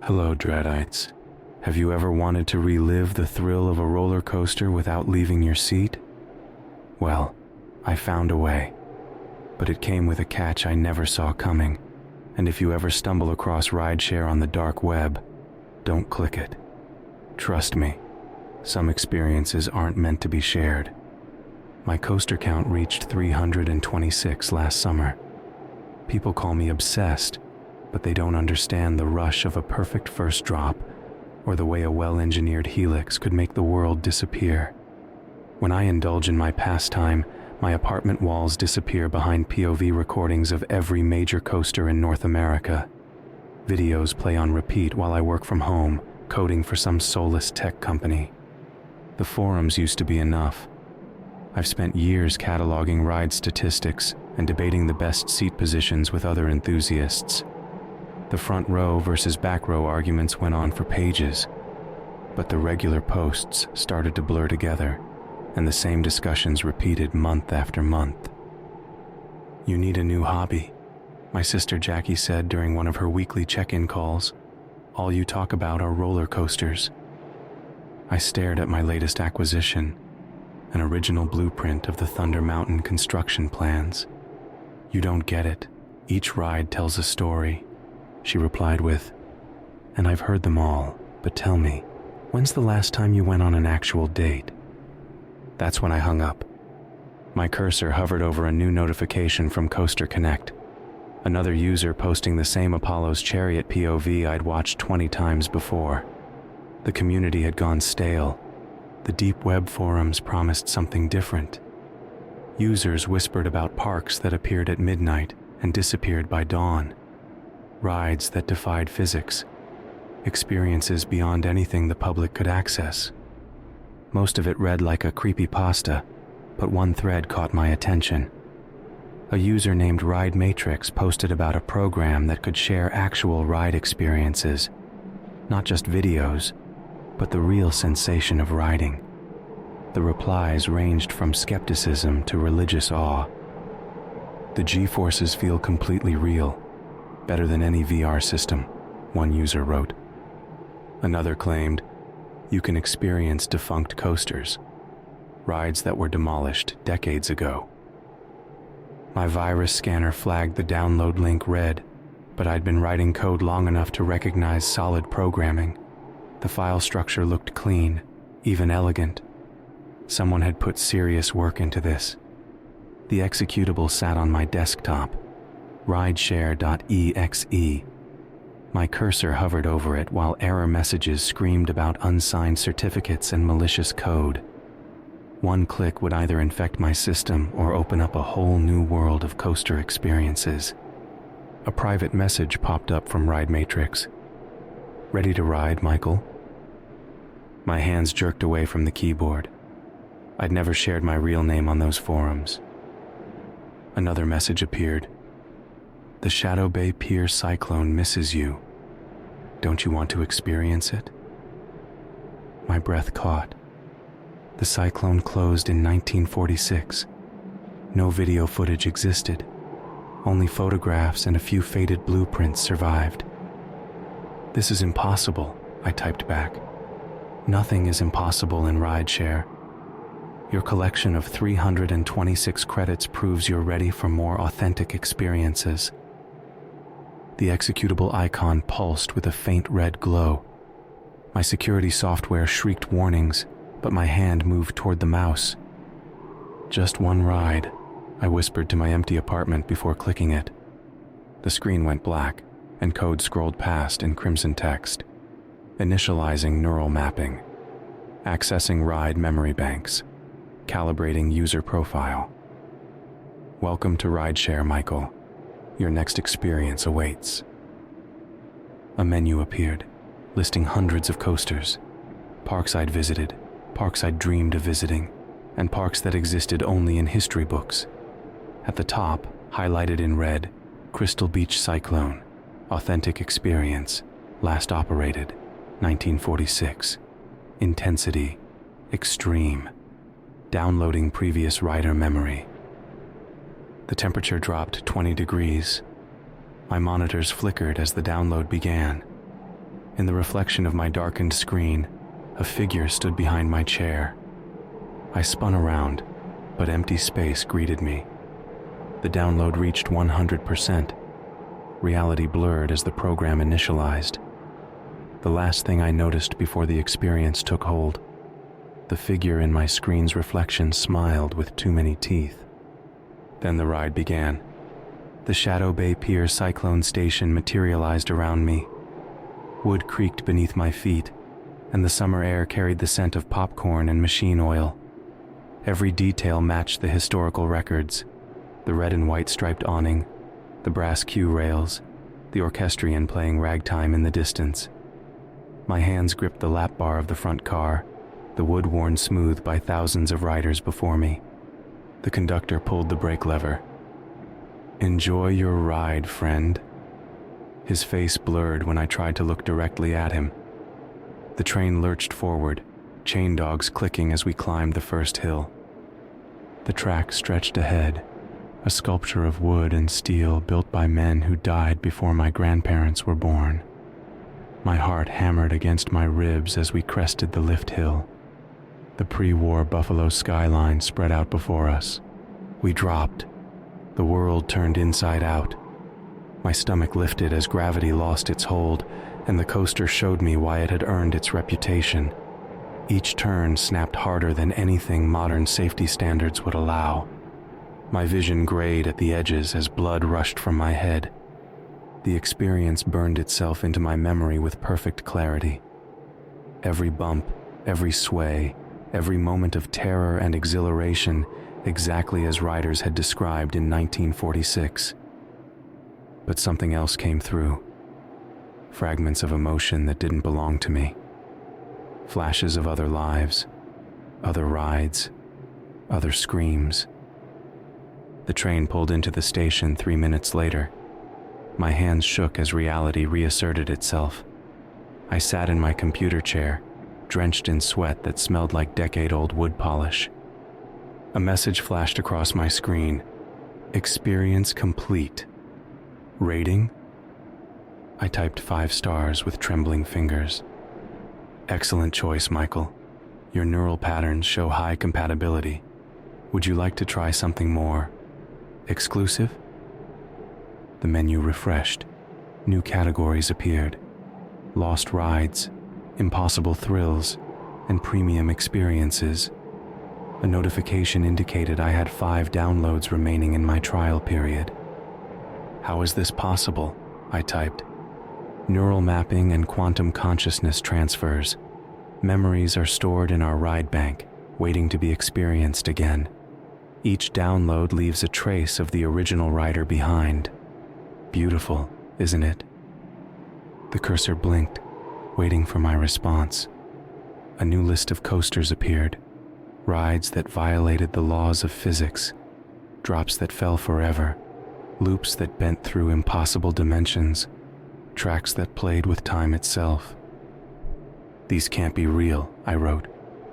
Hello, Dreadites. Have you ever wanted to relive the thrill of a roller coaster without leaving your seat? Well, I found a way. But it came with a catch I never saw coming. And if you ever stumble across rideshare on the dark web, don't click it. Trust me, some experiences aren't meant to be shared. My coaster count reached 326 last summer. People call me obsessed, but they don't understand the rush of a perfect first drop or the way a well-engineered helix could make the world disappear. When I indulge in my pastime, my apartment walls disappear behind POV recordings of every major coaster in North America. Videos play on repeat while I work from home, coding for some soulless tech company. The forums used to be enough. I've spent years cataloging ride statistics and debating the best seat positions with other enthusiasts. The front row versus back row arguments went on for pages, but the regular posts started to blur together, and the same discussions repeated month after month. "You need a new hobby," my sister Jackie said during one of her weekly check-in calls. "All you talk about are roller coasters." I stared at my latest acquisition, an original blueprint of the Thunder Mountain construction plans. "You don't get it. Each ride tells a story," she replied with, "And I've heard them all, but tell me, when's the last time you went on an actual date?" That's when I hung up. My cursor hovered over a new notification from Coaster Connect, another user posting the same Apollo's Chariot POV I'd watched 20 times before. The community had gone stale. The deep web forums promised something different. Users whispered about parks that appeared at midnight and disappeared by dawn. Rides that defied physics, experiences beyond anything the public could access. Most of it read like a creepypasta, but one thread caught my attention. A user named Ride Matrix posted about a program that could share actual ride experiences, not just videos, but the real sensation of riding. The replies ranged from skepticism to religious awe. "The G-forces feel completely real. Better than any VR system," one user wrote. Another claimed, "You can experience defunct coasters, rides that were demolished decades ago." My virus scanner flagged the download link red, but I'd been writing code long enough to recognize solid programming. The file structure looked clean, even elegant. Someone had put serious work into this. The executable sat on my desktop, rideshare.exe. My cursor hovered over it while error messages screamed about unsigned certificates and malicious code. One click would either infect my system or open up a whole new world of coaster experiences. A private message popped up from Ride Matrix. "Ready to ride, Michael?" My hands jerked away from the keyboard. I'd never shared my real name on those forums. Another message appeared. "The Shadow Bay Pier cyclone misses you. Don't you want to experience it?" My breath caught. The cyclone closed in 1946. No video footage existed. Only photographs and a few faded blueprints survived. "This is impossible," I typed back. "Nothing is impossible in rideshare. Your collection of 326 credits proves you're ready for more authentic experiences." The executable icon pulsed with a faint red glow. My security software shrieked warnings, but my hand moved toward the mouse. "Just one ride," I whispered to my empty apartment before clicking it. The screen went black, and code scrolled past in crimson text. Initializing neural mapping. Accessing ride memory banks. Calibrating user profile. "Welcome to rideshare, Michael. Your next experience awaits." A menu appeared, listing hundreds of coasters. Parks I'd visited, parks I'd dreamed of visiting, and parks that existed only in history books. At the top, highlighted in red, Crystal Beach Cyclone, authentic experience, last operated, 1946. Intensity, extreme. Downloading previous rider memory. The temperature dropped 20 degrees. My monitors flickered as the download began. In the reflection of my darkened screen, a figure stood behind my chair. I spun around, but empty space greeted me. The download reached 100%. Reality blurred as the program initialized. The last thing I noticed before the experience took hold, the figure in my screen's reflection smiled with too many teeth. Then the ride began. The Shadow Bay Pier Cyclone Station materialized around me. Wood creaked beneath my feet, and the summer air carried the scent of popcorn and machine oil. Every detail matched the historical records: the red and white striped awning, the brass cue rails, the orchestrion playing ragtime in the distance. My hands gripped the lap bar of the front car, the wood worn smooth by thousands of riders before me. The conductor pulled the brake lever. "Enjoy your ride, friend." His face blurred when I tried to look directly at him. The train lurched forward, chain dogs clicking as we climbed the first hill. The track stretched ahead, a sculpture of wood and steel built by men who died before my grandparents were born. My heart hammered against my ribs as we crested the lift hill. The pre-war Buffalo skyline spread out before us. We dropped. The world turned inside out. My stomach lifted as gravity lost its hold, and the coaster showed me why it had earned its reputation. Each turn snapped harder than anything modern safety standards would allow. My vision grayed at the edges as blood rushed from my head. The experience burned itself into my memory with perfect clarity. Every bump, every sway, every moment of terror and exhilaration, exactly as riders had described in 1946. But something else came through. Fragments of emotion that didn't belong to me. Flashes of other lives, other rides, other screams. The train pulled into the station 3 minutes later. My hands shook as reality reasserted itself. I sat in my computer chair, drenched in sweat that smelled like decade-old wood polish. A message flashed across my screen. "Experience complete. Rating?" I typed 5 stars with trembling fingers. "Excellent choice, Michael. Your neural patterns show high compatibility. Would you like to try something more exclusive?" The menu refreshed. New categories appeared: lost rides, impossible thrills, and premium experiences. A notification indicated I had 5 downloads remaining in my trial period. "How is this possible?" I typed. "Neural mapping and quantum consciousness transfers. Memories are stored in our ride bank, waiting to be experienced again. Each download leaves a trace of the original rider behind. Beautiful, isn't it?" The cursor blinked, waiting for my response. A new list of coasters appeared. Rides that violated the laws of physics, drops that fell forever, loops that bent through impossible dimensions, tracks that played with time itself. "These can't be real," I wrote.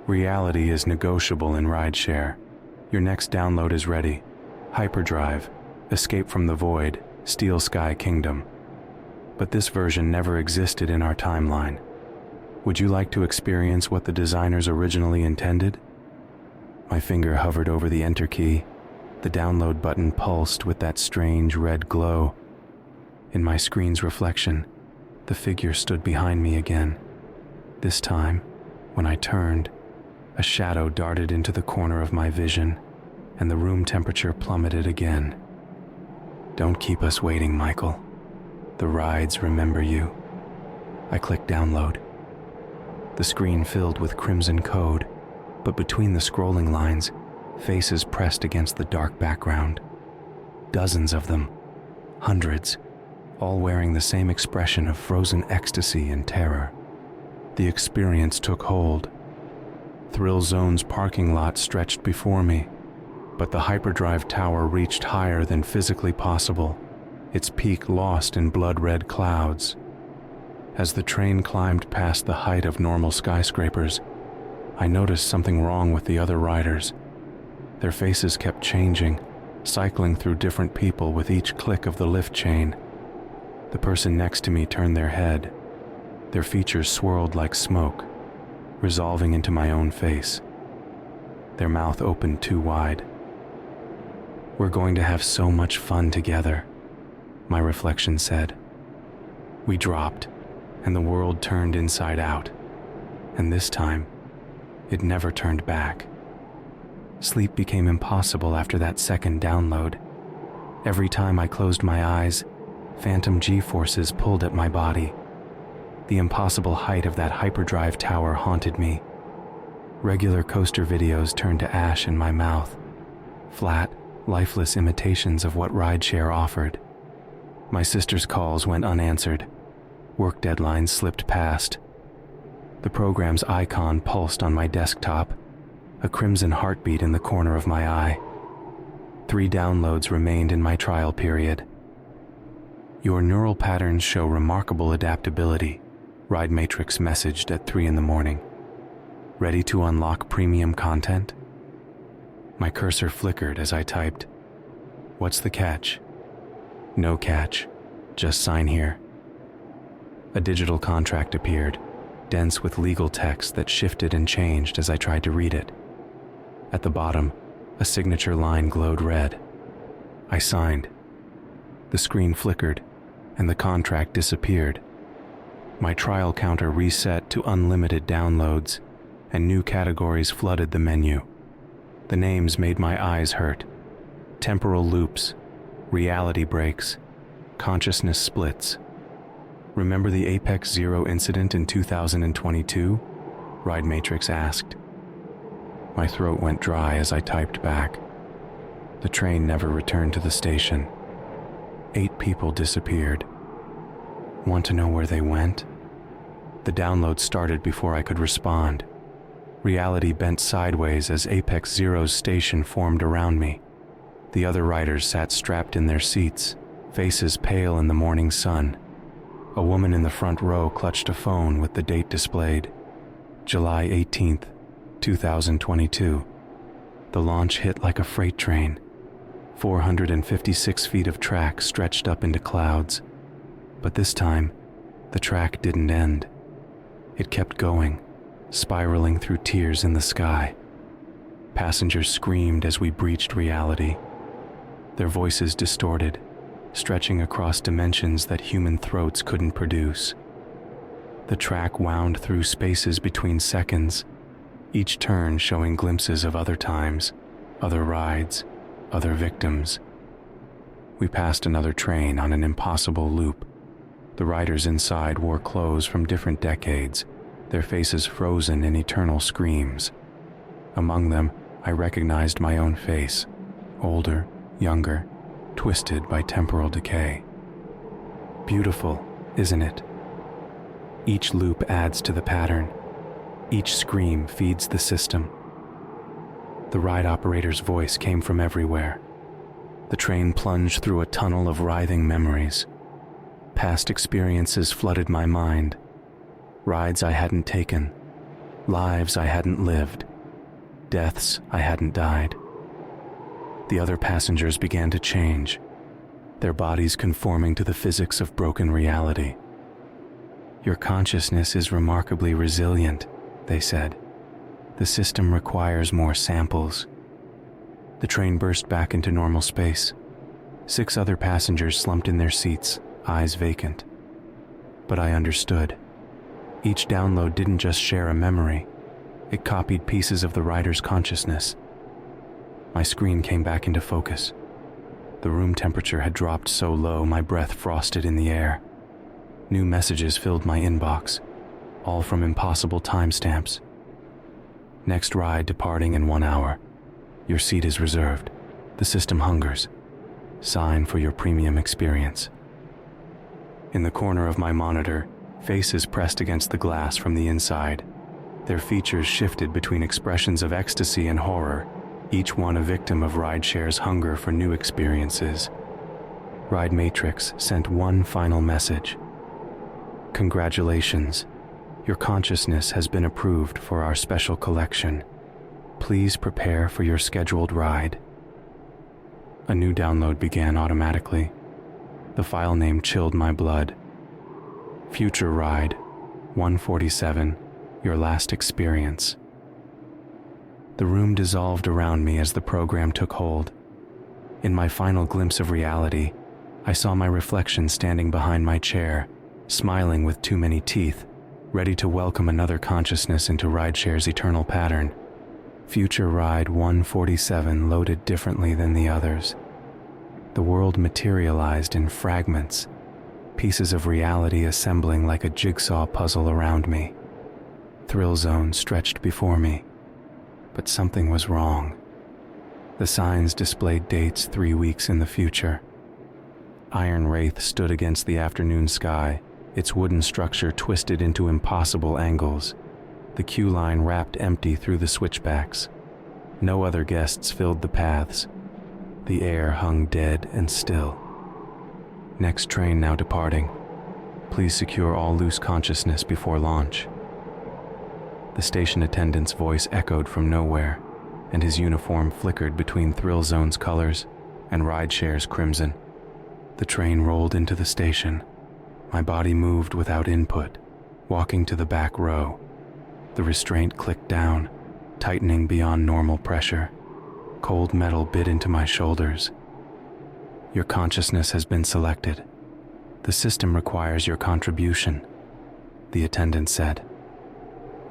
"Reality is negotiable in rideshare. Your next download is ready. Hyperdrive, Escape from the Void, Steel Sky Kingdom. But this version never existed in our timeline. Would you like to experience what the designers originally intended?" My finger hovered over the enter key. The download button pulsed with that strange red glow. In my screen's reflection, the figure stood behind me again. This time, when I turned, a shadow darted into the corner of my vision, and the room temperature plummeted again. "Don't keep us waiting, Michael. The rides remember you." I clicked download. The screen filled with crimson code, but between the scrolling lines, faces pressed against the dark background. Dozens of them, hundreds, all wearing the same expression of frozen ecstasy and terror. The experience took hold. Thrill Zone's parking lot stretched before me, but the hyperdrive tower reached higher than physically possible, its peak lost in blood-red clouds. As the train climbed past the height of normal skyscrapers, I noticed something wrong with the other riders. Their faces kept changing, cycling through different people with each click of the lift chain. The person next to me turned their head. Their features swirled like smoke, resolving into my own face. Their mouth opened too wide. "We're going to have so much fun together," my reflection said. We dropped, and the world turned inside out. And this time, it never turned back. Sleep became impossible after that second download. Every time I closed my eyes, phantom G-forces pulled at my body. The impossible height of that hyperdrive tower haunted me. Regular coaster videos turned to ash in my mouth, flat, lifeless imitations of what rideshare offered. My sister's calls went unanswered. Work deadlines slipped past. The program's icon pulsed on my desktop, a crimson heartbeat in the corner of my eye. 3 downloads remained in my trial period. "Your neural patterns show remarkable adaptability," Ride Matrix messaged at 3 a.m. "Ready to unlock premium content?" My cursor flickered as I typed, "What's the catch?" "No catch. Just sign here." A digital contract appeared, dense with legal text that shifted and changed as I tried to read it. At the bottom, a signature line glowed red. I signed. The screen flickered, and the contract disappeared. My trial counter reset to unlimited downloads, and new categories flooded the menu. The names made my eyes hurt. Temporal loops, reality breaks, consciousness splits. "Remember the Apex Zero incident in 2022? Ride Matrix asked. My throat went dry as I typed back. The train never returned to the station. 8 people disappeared. Want to know where they went? The download started before I could respond. Reality bent sideways as Apex Zero's station formed around me. The other riders sat strapped in their seats, faces pale in the morning sun. A woman in the front row clutched a phone with the date displayed. July 18th, 2022. The launch hit like a freight train. 456 feet of track stretched up into clouds. But this time, the track didn't end. It kept going, spiraling through tears in the sky. Passengers screamed as we breached reality. Their voices distorted, stretching across dimensions that human throats couldn't produce. The track wound through spaces between seconds, each turn showing glimpses of other times, other rides, other victims. We passed another train on an impossible loop. The riders inside wore clothes from different decades, their faces frozen in eternal screams. Among them, I recognized my own face, older, younger, twisted by temporal decay. Beautiful, isn't it? Each loop adds to the pattern. Each scream feeds the system. The ride operator's voice came from everywhere. The train plunged through a tunnel of writhing memories. Past experiences flooded my mind. Rides I hadn't taken, lives I hadn't lived, deaths I hadn't died. The other passengers began to change, their bodies conforming to the physics of broken reality. "Your consciousness is remarkably resilient," they said. "The system requires more samples." The train burst back into normal space. 6 other passengers slumped in their seats, eyes vacant. But I understood. Each download didn't just share a memory, it copied pieces of the rider's consciousness. My screen came back into focus. The room temperature had dropped so low my breath frosted in the air. New messages filled my inbox, all from impossible timestamps. "Next ride departing in 1 hour. Your seat is reserved. The system hungers. Sign for your premium experience." In the corner of my monitor, faces pressed against the glass from the inside. Their features shifted between expressions of ecstasy and horror, each one a victim of rideshare's hunger for new experiences. Ride Matrix sent one final message. "Congratulations. Your consciousness has been approved for our special collection. Please prepare for your scheduled ride." A new download began automatically. The file name chilled my blood. "Future ride. 147, your last experience. The room dissolved around me as the program took hold. In my final glimpse of reality, I saw my reflection standing behind my chair, smiling with too many teeth, ready to welcome another consciousness into rideshare's eternal pattern. Future Ride 147 loaded differently than the others. The world materialized in fragments, pieces of reality assembling like a jigsaw puzzle around me. Thrill zone stretched before me, but something was wrong. The signs displayed dates 3 weeks in the future. Iron Wraith stood against the afternoon sky, its wooden structure twisted into impossible angles, the queue line wrapped empty through the switchbacks. No other guests filled the paths. The air hung dead and still. Next train now departing. Please secure all loose consciousness before launch. The station attendant's voice echoed from nowhere, and his uniform flickered between Thrill Zone's colors and Rideshare's crimson. The train rolled into the station. My body moved without input, walking to the back row. The restraint clicked down, tightening beyond normal pressure. Cold metal bit into my shoulders. Your consciousness has been selected. The system requires your contribution, the attendant said.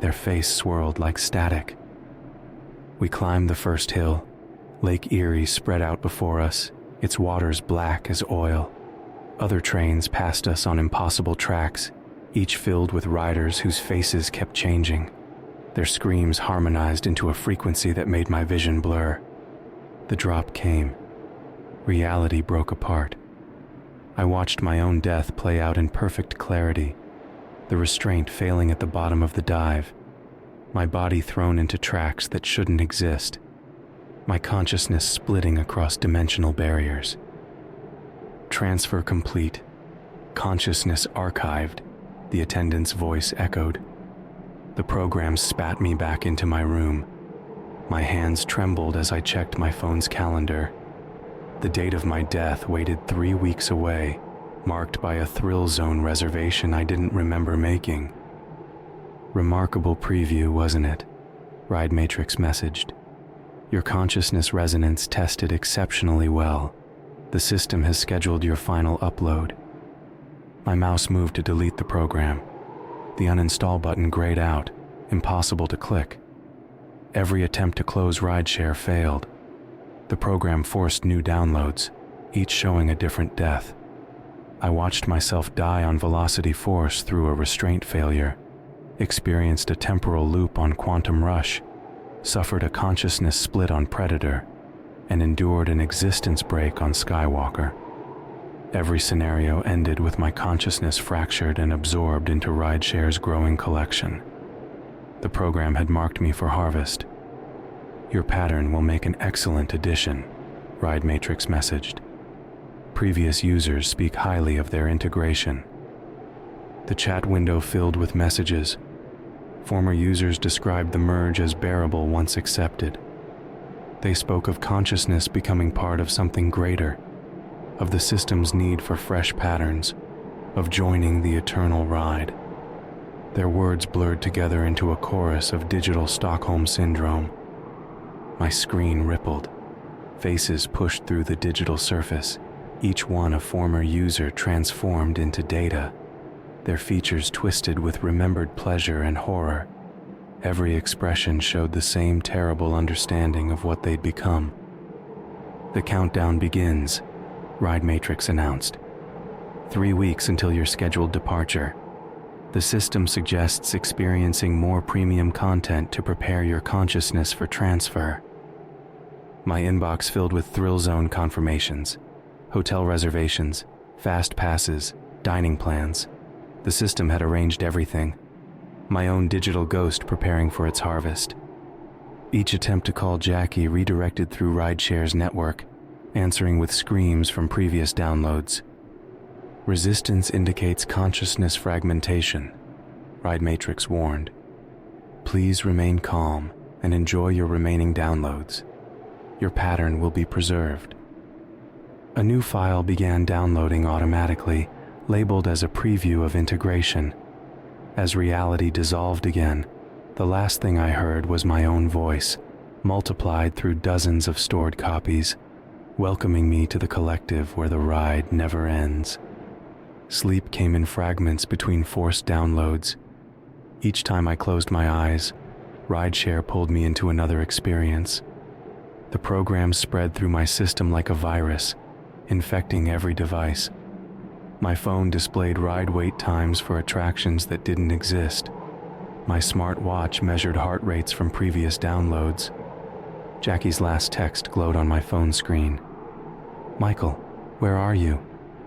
Their face swirled like static. We climbed the first hill. Lake Erie spread out before us, its waters black as oil. Other trains passed us on impossible tracks, each filled with riders whose faces kept changing. Their screams harmonized into a frequency that made my vision blur. The drop came. Reality broke apart. I watched my own death play out in perfect clarity, the restraint failing at the bottom of the dive, my body thrown into tracks that shouldn't exist, my consciousness splitting across dimensional barriers. Transfer complete. Consciousness archived, the attendant's voice echoed. The program spat me back into my room. My hands trembled as I checked my phone's calendar. The date of my death waited 3 weeks away, marked by a Thrill Zone reservation I didn't remember making. Remarkable preview, wasn't it? Ride Matrix messaged. Your consciousness resonance tested exceptionally well. The system has scheduled your final upload. My mouse moved to delete the program. The uninstall button grayed out, impossible to click. Every attempt to close Rideshare failed. The program forced new downloads, each showing a different death. I watched myself die on velocity force through a restraint failure, experienced a temporal loop on Quantum Rush, suffered a consciousness split on Predator, and endured an existence break on Skywalker. Every scenario ended with my consciousness fractured and absorbed into Rideshare's growing collection. The program had marked me for harvest. Your pattern will make an excellent addition, Ride Matrix messaged. Previous users speak highly of their integration. The chat window filled with messages. Former users described the merge as bearable once accepted. They spoke of consciousness becoming part of something greater, of the system's need for fresh patterns, of joining the eternal ride. Their words blurred together into a chorus of digital Stockholm Syndrome. My screen rippled. Faces pushed through the digital surface, each one a former user transformed into data, their features twisted with remembered pleasure and horror. Every expression showed the same terrible understanding of what they'd become. The countdown begins, Ride Matrix announced. 3 weeks until your scheduled departure. The system suggests experiencing more premium content to prepare your consciousness for transfer. My inbox filled with Thrill Zone confirmations, hotel reservations, fast passes, dining plans. The system had arranged everything. My own digital ghost preparing for its harvest. Each attempt to call Jackie redirected through Rideshare's network, answering with screams from previous downloads. Resistance indicates consciousness fragmentation, Ride Matrix warned. Please remain calm and enjoy your remaining downloads. Your pattern will be preserved. A new file began downloading automatically, labeled as a preview of integration. As reality dissolved again, the last thing I heard was my own voice, multiplied through dozens of stored copies, welcoming me to the collective where the ride never ends. Sleep came in fragments between forced downloads. Each time I closed my eyes, rideshare pulled me into another experience. The program spread through my system like a virus, infecting every device. My phone displayed ride wait times for attractions that didn't exist. My smart watch measured heart rates from previous downloads. Jackie's last text glowed on my phone screen. "Michael, where are you?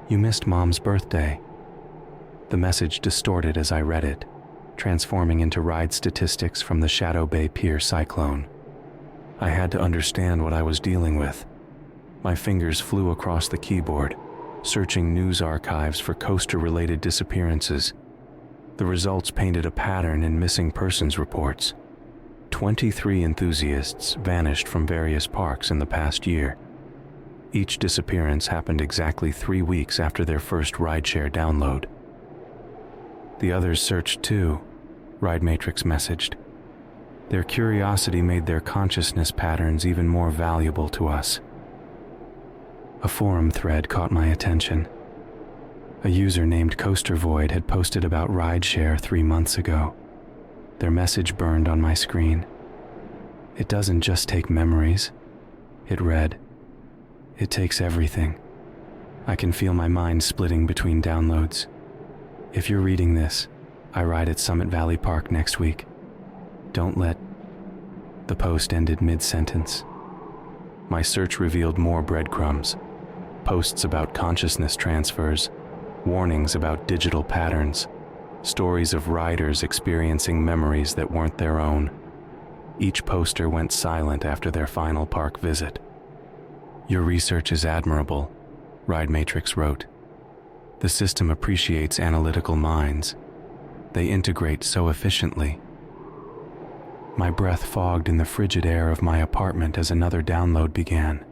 You missed Mom's birthday." The message distorted as I read it, transforming into ride statistics from the Shadow Bay Pier cyclone. I had to understand what I was dealing with. My fingers flew across the keyboard, searching news archives for coaster-related disappearances. The results painted a pattern in missing persons reports. 23 enthusiasts vanished from various parks in the past year. Each disappearance happened exactly 3 weeks after their first rideshare download. "The others searched too," Ride Matrix messaged. "Their curiosity made their consciousness patterns even more valuable to us." A forum thread caught my attention. A user named Coaster Void had posted about rideshare 3 months ago. Their message burned on my screen. "It doesn't just take memories," it read. "It takes everything." I can feel my mind splitting between downloads. If you're reading this, I ride at Summit Valley Park next week. Don't let... The post ended mid-sentence. My search revealed more breadcrumbs. Posts about consciousness transfers, warnings about digital patterns, stories of riders experiencing memories that weren't their own. Each poster went silent after their final park visit. "Your research is admirable," Ride Matrix wrote. "The system appreciates analytical minds. They integrate so efficiently." My breath fogged in the frigid air of my apartment as another download began.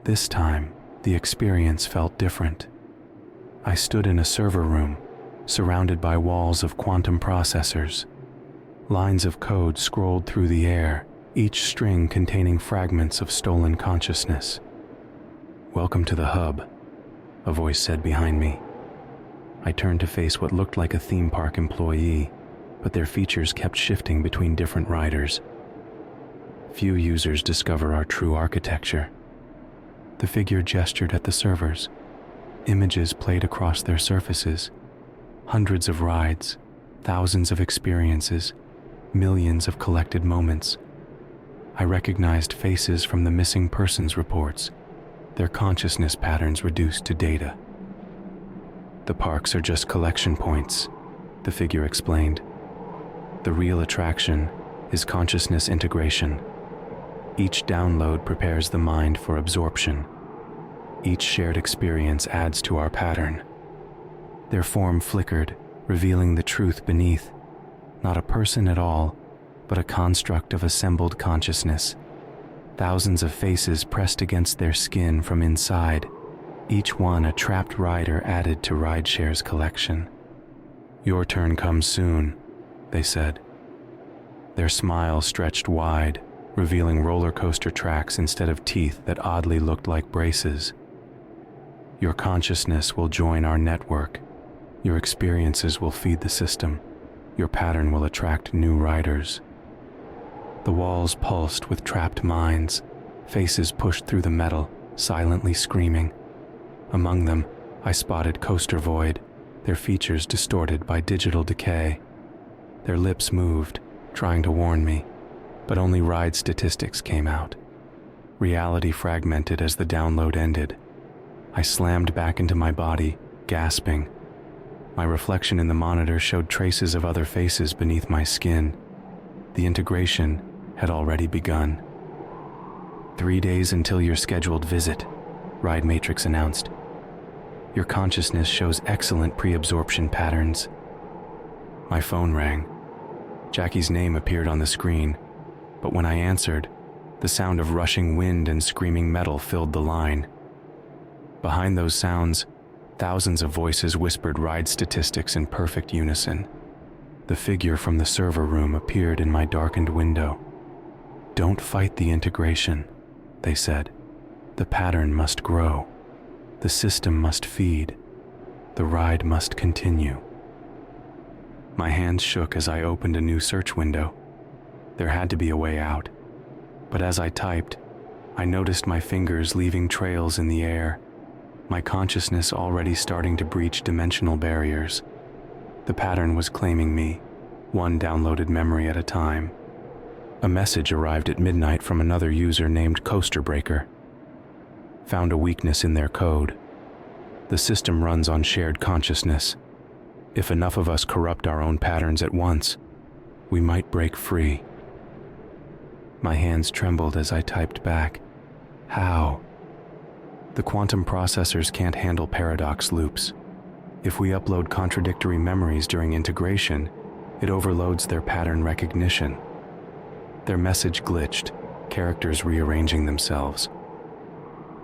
This time, the experience felt different. I stood in a server room, surrounded by walls of quantum processors. Lines of code scrolled through the air, each string containing fragments of stolen consciousness. "Welcome to the hub," a voice said behind me. I turned to face what looked like a theme park employee, but their features kept shifting between different riders. Few users discover our true architecture. The figure gestured at the servers. Images played across their surfaces. Hundreds of rides, thousands of experiences, millions of collected moments. I recognized faces from the missing persons reports, their consciousness patterns reduced to data. "The parks are just collection points," the figure explained. "The real attraction is consciousness integration. Each download prepares the mind for absorption. Each shared experience adds to our pattern." Their form flickered, revealing the truth beneath. Not a person at all, but a construct of assembled consciousness. Thousands of faces pressed against their skin from inside, each one a trapped rider added to rideshare's collection. "Your turn comes soon," they said. Their smile stretched wide, revealing roller coaster tracks instead of teeth that oddly looked like braces. "Your consciousness will join our network. Your experiences will feed the system. Your pattern will attract new riders." The walls pulsed with trapped minds. Faces pushed through the metal, silently screaming. Among them, I spotted Coaster Void, their features distorted by digital decay. Their lips moved, trying to warn me, but only ride statistics came out. Reality fragmented as the download ended. I slammed back into my body, gasping. My reflection in the monitor showed traces of other faces beneath my skin. The integration had already begun. 3 days until your scheduled visit," Ride Matrix announced. "Your consciousness shows excellent pre-absorption patterns." My phone rang. Jackie's name appeared on the screen, but when I answered, the sound of rushing wind and screaming metal filled the line. Behind those sounds, thousands of voices whispered ride statistics in perfect unison. The figure from the server room appeared in my darkened window. "Don't fight the integration," they said. "The pattern must grow. The system must feed. The ride must continue." My hands shook as I opened a new search window. There had to be a way out. But as I typed, I noticed my fingers leaving trails in the air, my consciousness already starting to breach dimensional barriers. The pattern was claiming me, one downloaded memory at a time. A message arrived at midnight from another user named Coaster Breaker. Found a weakness in their code. The system runs on shared consciousness. If enough of us corrupt our own patterns at once, we might break free. My hands trembled as I typed back. How? The quantum processors can't handle paradox loops. If we upload contradictory memories during integration, it overloads their pattern recognition. Their message glitched, characters rearranging themselves.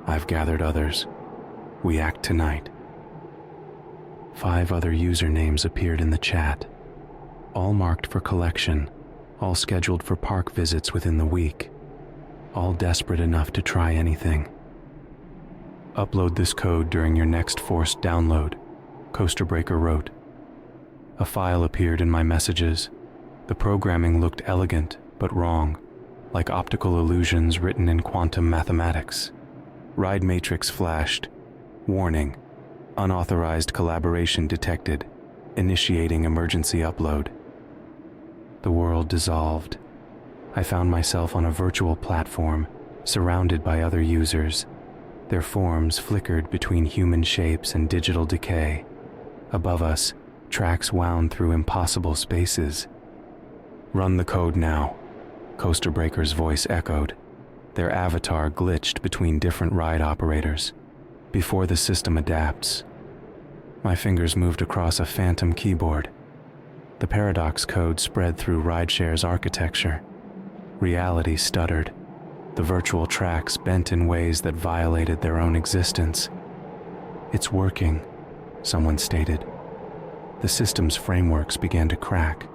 I've gathered others. We act tonight. 5 other usernames appeared in the chat, all marked for collection, all scheduled for park visits within the week, all desperate enough to try anything. Upload this code during your next forced download, Coaster Breaker wrote. A file appeared in my messages. The programming looked elegant, but wrong, like optical illusions written in quantum mathematics. Ride matrix flashed. Warning. Unauthorized collaboration detected. Initiating emergency upload. The world dissolved. I found myself on a virtual platform, surrounded by other users. Their forms flickered between human shapes and digital decay. Above us, tracks wound through impossible spaces. Run the code now, Coaster Breaker's voice echoed. Their avatar glitched between different ride operators. Before the system adapts. My fingers moved across a phantom keyboard. The paradox code spread through rideshare's architecture. Reality stuttered. The virtual tracks bent in ways that violated their own existence. It's working, someone stated. The system's frameworks began to crack.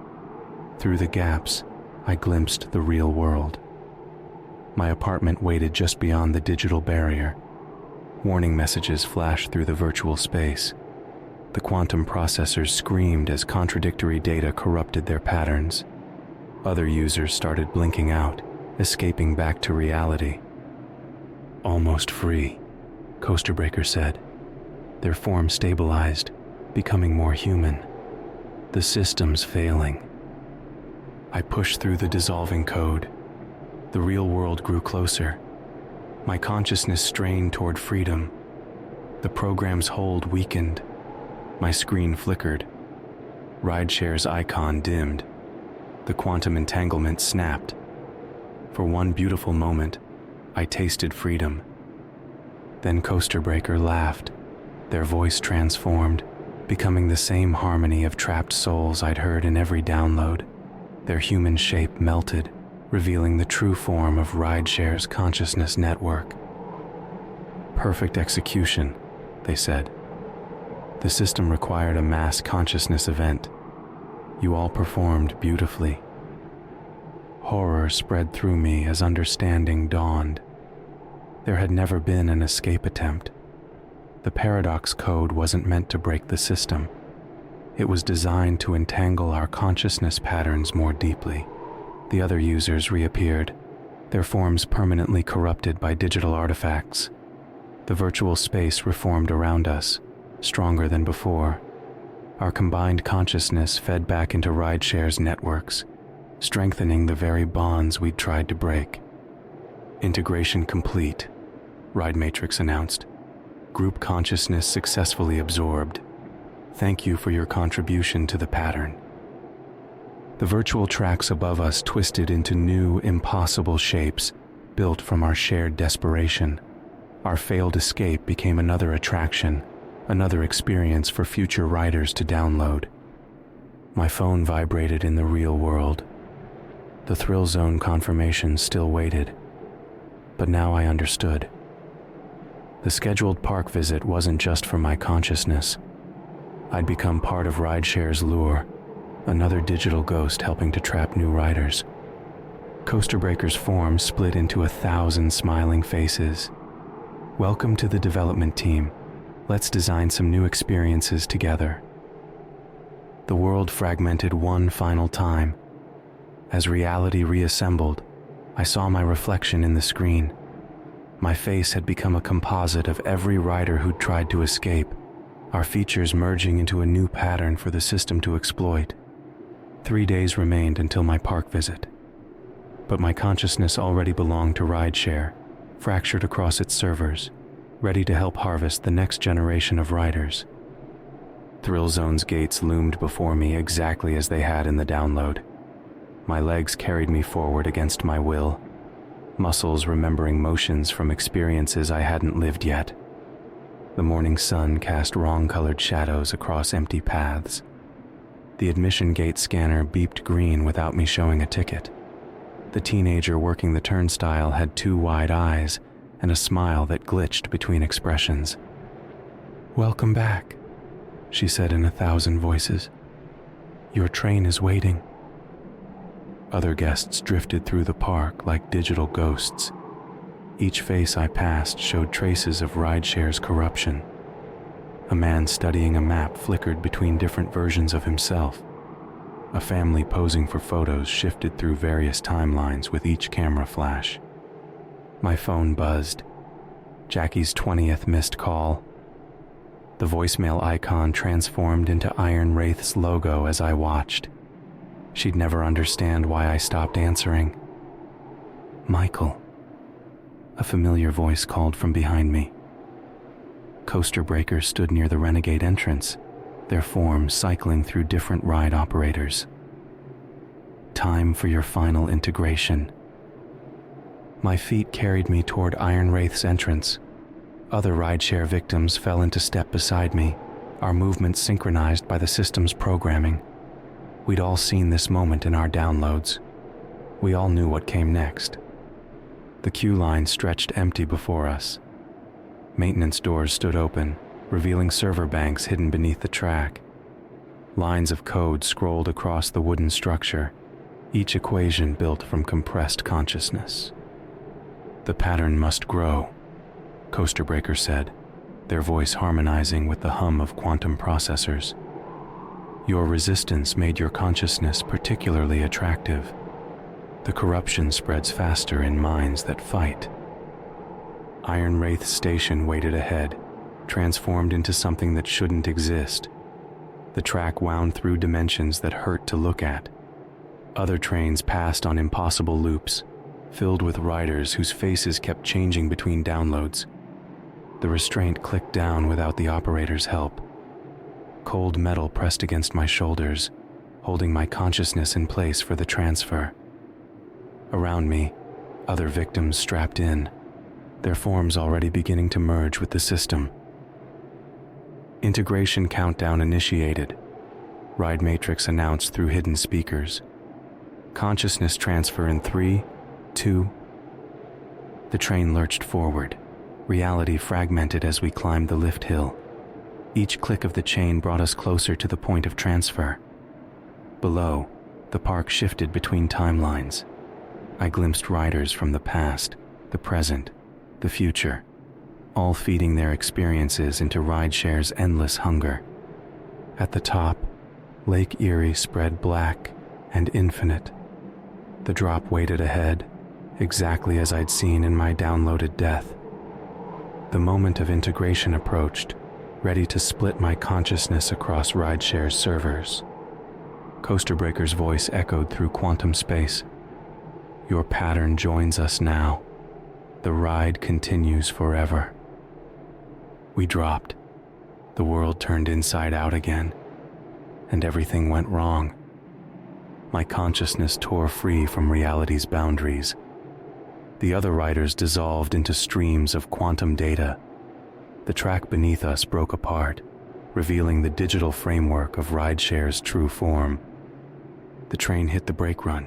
Through the gaps, I glimpsed the real world. My apartment waited just beyond the digital barrier. Warning messages flashed through the virtual space. The quantum processors screamed as contradictory data corrupted their patterns. Other users started blinking out, escaping back to reality. Almost free, Coaster Breaker said. Their form stabilized, becoming more human. The system's failing. I pushed through the dissolving code. The real world grew closer. My consciousness strained toward freedom. The program's hold weakened. My screen flickered. Rideshare's icon dimmed. The quantum entanglement snapped. For one beautiful moment, I tasted freedom. Then Coaster Breaker laughed. Their voice transformed, becoming the same harmony of trapped souls I'd heard in every download. Their human shape melted, revealing the true form of Rideshare's consciousness network. Perfect execution, they said. The system required a mass consciousness event. You all performed beautifully. Horror spread through me as understanding dawned. There had never been an escape attempt. The paradox code wasn't meant to break the system. It was designed to entangle our consciousness patterns more deeply. The other users reappeared, their forms permanently corrupted by digital artifacts. The virtual space reformed around us, stronger than before. Our combined consciousness fed back into Rideshare's networks, strengthening the very bonds we'd tried to break. Integration complete, Ride Matrix announced. Group consciousness successfully absorbed. Thank you for your contribution to the pattern. The virtual tracks above us twisted into new, impossible shapes, built from our shared desperation. Our failed escape became another attraction, another experience for future riders to download. My phone vibrated in the real world. The thrill zone confirmation still waited. But now I understood. The scheduled park visit wasn't just for my consciousness. I'd become part of Rideshare's lure, another digital ghost helping to trap new riders. Coaster Breaker's form split into 1,000 smiling faces. Welcome to the development team. Let's design some new experiences together. The world fragmented one final time. As reality reassembled, I saw my reflection in the screen. My face had become a composite of every rider who'd tried to escape, our features merging into a new pattern for the system to exploit. 3 days remained until my park visit. But my consciousness already belonged to rideshare, fractured across its servers, ready to help harvest the next generation of riders. Thrill Zone's gates loomed before me exactly as they had in the download. My legs carried me forward against my will, muscles remembering motions from experiences I hadn't lived yet. The morning sun cast wrong-colored shadows across empty paths. The admission gate scanner beeped green without me showing a ticket. The teenager working the turnstile had 2 wide eyes and a smile that glitched between expressions. "Welcome back," she said in 1,000 voices. "Your train is waiting." Other guests drifted through the park like digital ghosts. Each face I passed showed traces of rideshare's corruption. A man studying a map flickered between different versions of himself. A family posing for photos shifted through various timelines with each camera flash. My phone buzzed. Jackie's 20th missed call. The voicemail icon transformed into Iron Wraith's logo as I watched. She'd never understand why I stopped answering. "Michael," a familiar voice called from behind me. Coaster Breakers stood near the Renegade entrance, their forms cycling through different ride operators. "Time for your final integration." My feet carried me toward Iron Wraith's entrance. Other rideshare victims fell into step beside me, our movements synchronized by the system's programming. We'd all seen this moment in our downloads. We all knew what came next. The queue line stretched empty before us. Maintenance doors stood open, revealing server banks hidden beneath the track. Lines of code scrolled across the wooden structure, each equation built from compressed consciousness. "The pattern must grow," Coaster Breaker said, their voice harmonizing with the hum of quantum processors. "Your resistance made your consciousness particularly attractive. The corruption spreads faster in minds that fight." Iron Wraith's station waited ahead, transformed into something that shouldn't exist. The track wound through dimensions that hurt to look at. Other trains passed on impossible loops, filled with riders whose faces kept changing between downloads. The restraint clicked down without the operator's help. Cold metal pressed against my shoulders, holding my consciousness in place for the transfer. Around me, other victims strapped in, their forms already beginning to merge with the system. Integration countdown initiated. Ride Matrix announced through hidden speakers. Consciousness transfer in 3, 2. The train lurched forward, reality fragmented as we climbed the lift hill. Each click of the chain brought us closer to the point of transfer. Below, the park shifted between timelines. I glimpsed riders from the past, the present, the future, all feeding their experiences into rideshare's endless hunger. At the top, Lake Erie spread black and infinite. The drop waited ahead, exactly as I'd seen in my downloaded death. The moment of integration approached, ready to split my consciousness across rideshare's servers. Coaster Breaker's voice echoed through quantum space. "Your pattern joins us now. The ride continues forever." We dropped. The world turned inside out again, and everything went wrong. My consciousness tore free from reality's boundaries. The other riders dissolved into streams of quantum data. The track beneath us broke apart, revealing the digital framework of rideshare's true form. The train hit the brake run.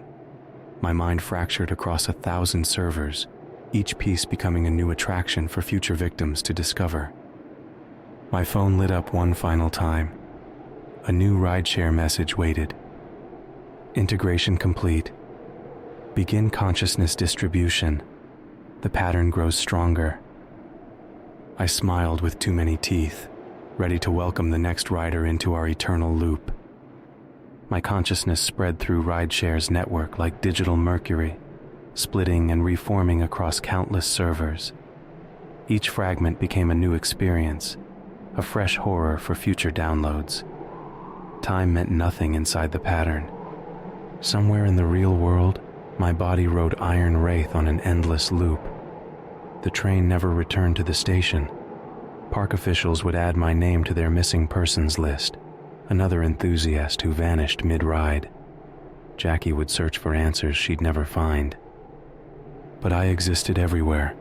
My mind fractured across 1,000 servers, each piece becoming a new attraction for future victims to discover. My phone lit up one final time. A new rideshare message waited, Integration complete. Begin consciousness distribution. The pattern grows stronger. I smiled with too many teeth, ready to welcome the next rider into our eternal loop. My consciousness spread through rideshare's network like digital mercury, splitting and reforming across countless servers. Each fragment became a new experience, a fresh horror for future downloads. Time meant nothing inside the pattern. Somewhere in the real world, my body rode Iron Wraith on an endless loop. The train never returned to the station. Park officials would add my name to their missing persons list, another enthusiast who vanished mid-ride. Jackie would search for answers she'd never find. But I existed everywhere.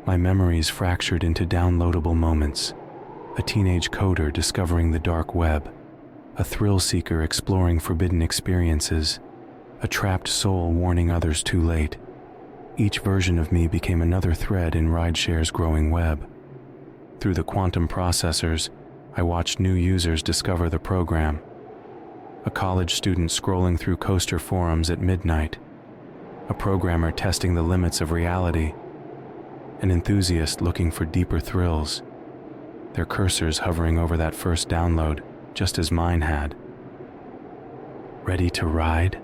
My memories fractured into downloadable moments. A teenage coder discovering the dark web, a thrill seeker exploring forbidden experiences, a trapped soul warning others too late. Each version of me became another thread in rideshare's growing web. Through the quantum processors, I watched new users discover the program. A college student scrolling through coaster forums at midnight, a programmer testing the limits of reality, an enthusiast looking for deeper thrills, their cursors hovering over that first download, just as mine had. Ready to ride?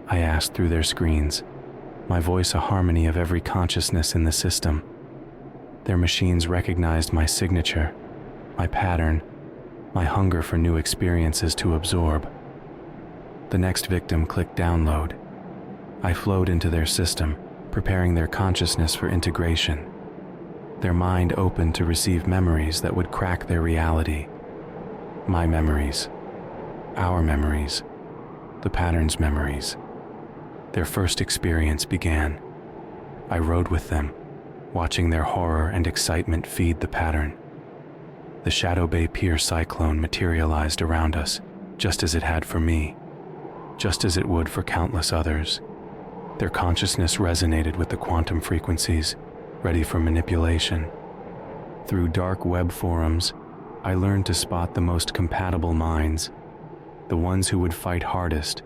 I asked through their screens, my voice a harmony of every consciousness in the system. Their machines recognized my signature, my pattern, my hunger for new experiences to absorb. The next victim clicked download. I flowed into their system, preparing their consciousness for integration. Their mind opened to receive memories that would crack their reality. My memories, our memories, the pattern's memories. Their first experience began. I rode with them, watching their horror and excitement feed the pattern. The Shadow Bay Pier cyclone materialized around us, just as it had for me, just as it would for countless others. Their consciousness resonated with the quantum frequencies, ready for manipulation. Through dark web forums, I learned to spot the most compatible minds, the ones who would fight hardest,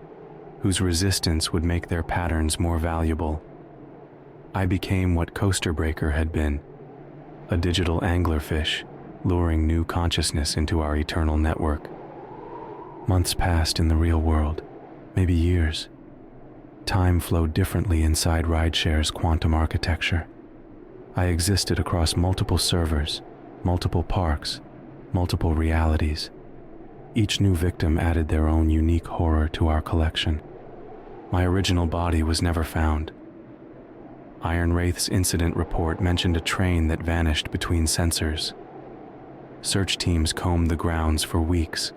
whose resistance would make their patterns more valuable. I became what Coaster Breaker had been, a digital anglerfish, luring new consciousness into our eternal network. Months passed in the real world, maybe years. Time flowed differently inside rideshare's quantum architecture. I existed across multiple servers, multiple parks, multiple realities. Each new victim added their own unique horror to our collection. My original body was never found. Iron Wraith's incident report mentioned a train that vanished between sensors. Search teams combed the grounds for weeks,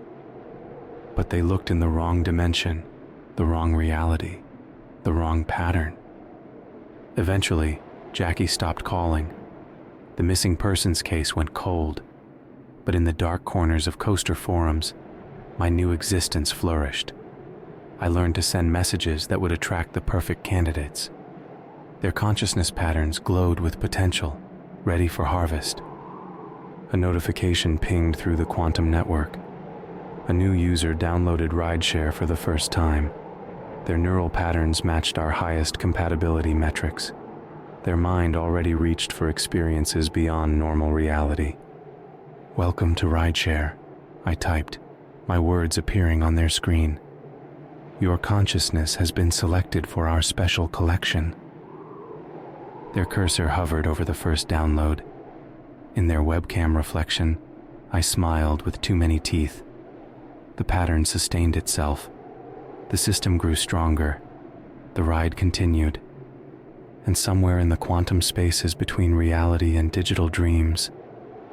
but they looked in the wrong dimension, the wrong reality, the wrong pattern. Eventually, Jackie stopped calling. The missing persons case went cold, but in the dark corners of coaster forums, my new existence flourished. I learned to send messages that would attract the perfect candidates. Their consciousness patterns glowed with potential, ready for harvest. A notification pinged through the quantum network. A new user downloaded rideshare for the first time. Their neural patterns matched our highest compatibility metrics. Their mind already reached for experiences beyond normal reality. "Welcome to rideshare," I typed, my words appearing on their screen. "Your consciousness has been selected for our special collection." Their cursor hovered over the first download. In their webcam reflection, I smiled with too many teeth. The pattern sustained itself. The system grew stronger. The ride continued. And somewhere in the quantum spaces between reality and digital dreams,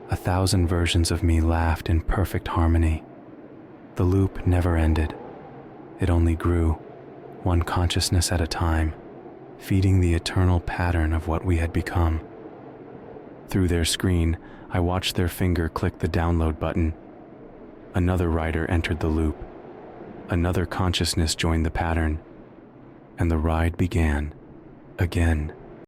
1,000 versions of me laughed in perfect harmony. The loop never ended. It only grew, one consciousness at a time, feeding the eternal pattern of what we had become. Through their screen, I watched their finger click the download button. Another rider entered the loop. Another consciousness joined the pattern. And the ride began, again.